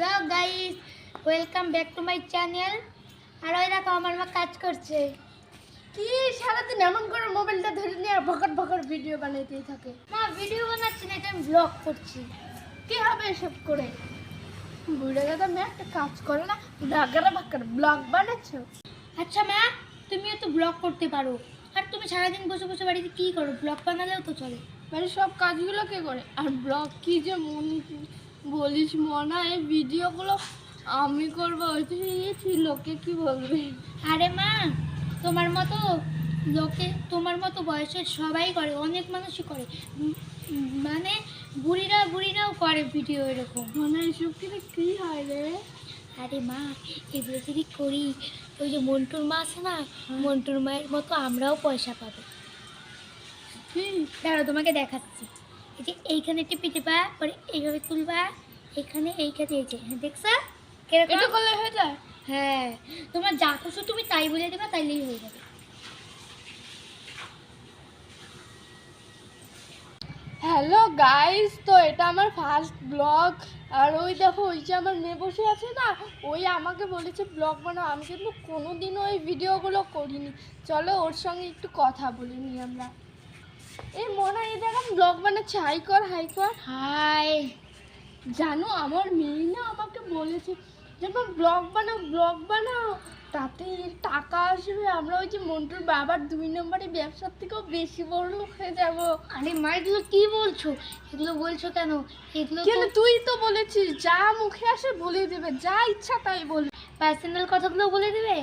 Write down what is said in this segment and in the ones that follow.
Hello guys, welcome back to my channel. আর ওই দেখো আমার মা কাজ করছে। কি সারাদিন এমন করে মোবাইলটা ধরে নিয়ে আর ভকট ভকট ভিডিও বানাইতেই থাকে। মা ভিডিও বানাচ্ছি না, এটা আমি ব্লগ করছি। কি হবে এসব করে? বুড়ে দাদা মেয়ে একটা কাজ করে না, ডাগারা বাকার ব্লগ বানাচ্ছো। আচ্ছা মা, তুমিও তো ব্লগ করতে পারো। আর তুমি সারাদিন বসে বসে বাড়িতে কি করো? ব্লগ বানালেও তো চলে। মানে সব কাজগুলো কে করে? আর ব্লগ কি যে মন বলিস মনা, এই ভিডিওগুলো আমি করবো, লোকে কি বলবে? আরে মা, তোমার মতো বয়সের সবাই করে, অনেক মানুষই করে। মানে বুড়িরাও করে ভিডিও এরকম। মানে এসব কি হয় রে? আরে মা, এগুলো যদি করি, ওই যে মন্টুর মা আছে না, মন্টুর মায়ের মতো আমরাও পয়সা পাবো। দাঁড়াও তোমাকে দেখাচ্ছি। এই যে এইখানে টিপে টিপা পরে এইভাবে তুলবা, এইখানে এই যে দেখছো এটা করলে হয়ে যায়? হ্যাঁ, তোমার যা খুশি তুমি তাই বলে দেবা, তাইলেই হয়ে যাবে। হ্যালো গাইস, তো এটা আমার ফার্স্ট ব্লগ। আর ওই দেখো, ওই যে আমার মেয়ে বসে আছে না, ওই আমাকে বলেছে ব্লগ বানাও। আমি কিন্তু কোনোদিনও ওই ভিডিওগুলো করিনি। চলো ওর সঙ্গে একটু কথা বলে নিই আমরা। এই মনে হয় দেখো ব্লগ বানাচ্ছে। হাই কর, হাই কর। হাই। জানো আমার মেয়ে না আমাকে বলেছে যেমন ব্লগ বানাও, তাতে টাকা আসবে। আমরা ওই যে মন্টুর বাবার 2 নম্বরে ব্যবসার থেকেও বেশি বড় লোক হয়ে যাবো। আরে মা, এগুলো কি বলছো? এগুলো বলছো কেন? এগুলো কেন? তুই তো বলেছিস যা মুখে আসে বলে দেবে, যা ইচ্ছা তাই বলবে। পার্সোনাল কথাগুলো বলে দেবে।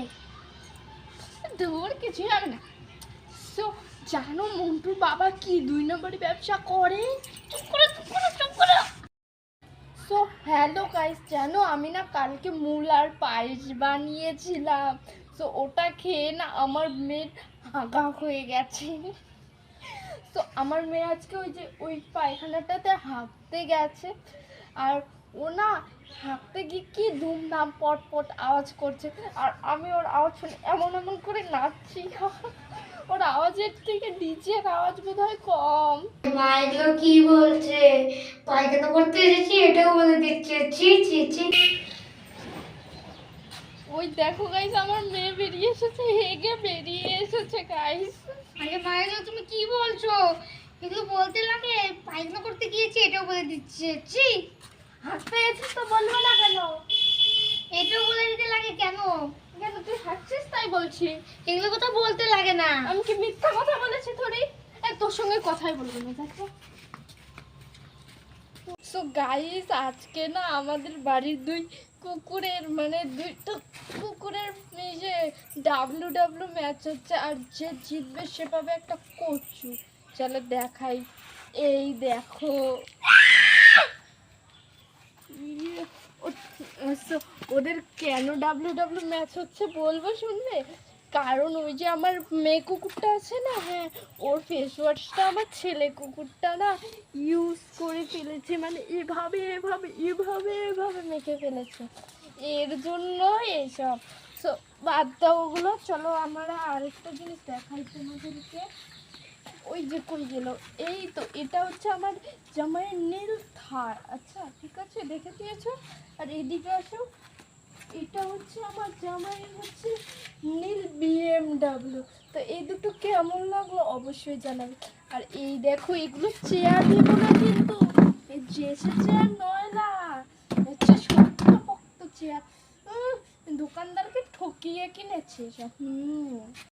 দূর কিছুই হবে না। সো জানো মন্টুর বাবা কি 2 নম্বরে ব্যবসা করে? চুপ করো। সো হ্যালো গাইস, জানো আমি না কালকে মূল আর পায়েস বানিয়েছিলাম। সো ওটা খেয়ে না আমার মেয়ের হাগা হয়ে গেছে। তো আমার মেয়ে আজকে ওই পায়খানাটাতে হাঁকতে গেছে। আর ও না হাঁকতে গিয়ে কি ধুমধাম পট আওয়াজ করছে। আর আমি ওর আওয়াজ শুনে এমন করে নাচছি। ওর আওয়াজের থেকে ডিজের আওয়াজ বোধহয় কম। মা এগুলো কি বলছে? পায়খানা করতে এসেছি এটাও বলে দিচ্ছে। ছি। ওই দেখো গাইস, আমার মেয়ে বেরিয়ে এসেছে, হেগে বেরিয়ে এসেছে গাইস। আরে মা, এগুলো তুমি কি বলছো? এগুলো বলতে লাগে পায়খানা করতে গিয়েছি এটাও বলে দিচ্ছে। ছি। হাঁটতে এসেছিস তো বলবো না কেন? এটাও বলে দিতে লাগে কেন? কেন তুই হাঁটছিস তাই বলছি? এগুলো কথা বলতে লাগে না। আমি কি মিথ্যা কথা বলেছি থোড়ি? তোর সঙ্গে কথাই বলবো না, দেখো। সো গাইস, আজকে না আমাদের বাড়ির দুইটা কুকুরের যে ডাব্লিউ ম্যাচ হচ্ছে। আর যে জিতবে সে পাবে একটা কচু। চলো দেখাই। এই দেখো, So, ওদের কেন ডাব্লিউ ম্যাচ হচ্ছে বলবো, শুনবে? কারণ ওই যে আমার মেয়ে কুকুরটা আছে না, হ্যাঁ, ওর ফেস ওয়াশটা আমার ছেলে কুকুরটা না ইউজ করে ফেলেছে। মানে এভাবে মেখে ফেলেছে। এর জন্য এইসব। সো বাদ দাও ওগুলো, চলো আমরা আরেকটা জিনিস দেখাই তোমাদেরকে। ওই যে কই গেল? এই তো, এটা হচ্ছে আমার জামাইয়ের নীল থার। আচ্ছা ঠিক আছে, দেখে দিয়েছো। আর এদিকে আসো, এটা হচ্ছে আমার জামাইয়ের নীল বিএমডাব্লিউ। তো এই দুটো কেমন লাগলো অবশ্যই জানাবে। আর এই দেখো, এগুলো চেয়ার দিব না কিন্তু, এই ড্রেসের চেয়ার নয় না, হচ্ছে শক্ত চেয়ার। দোকানদারকে ঠকিয়ে কিনেছে সব।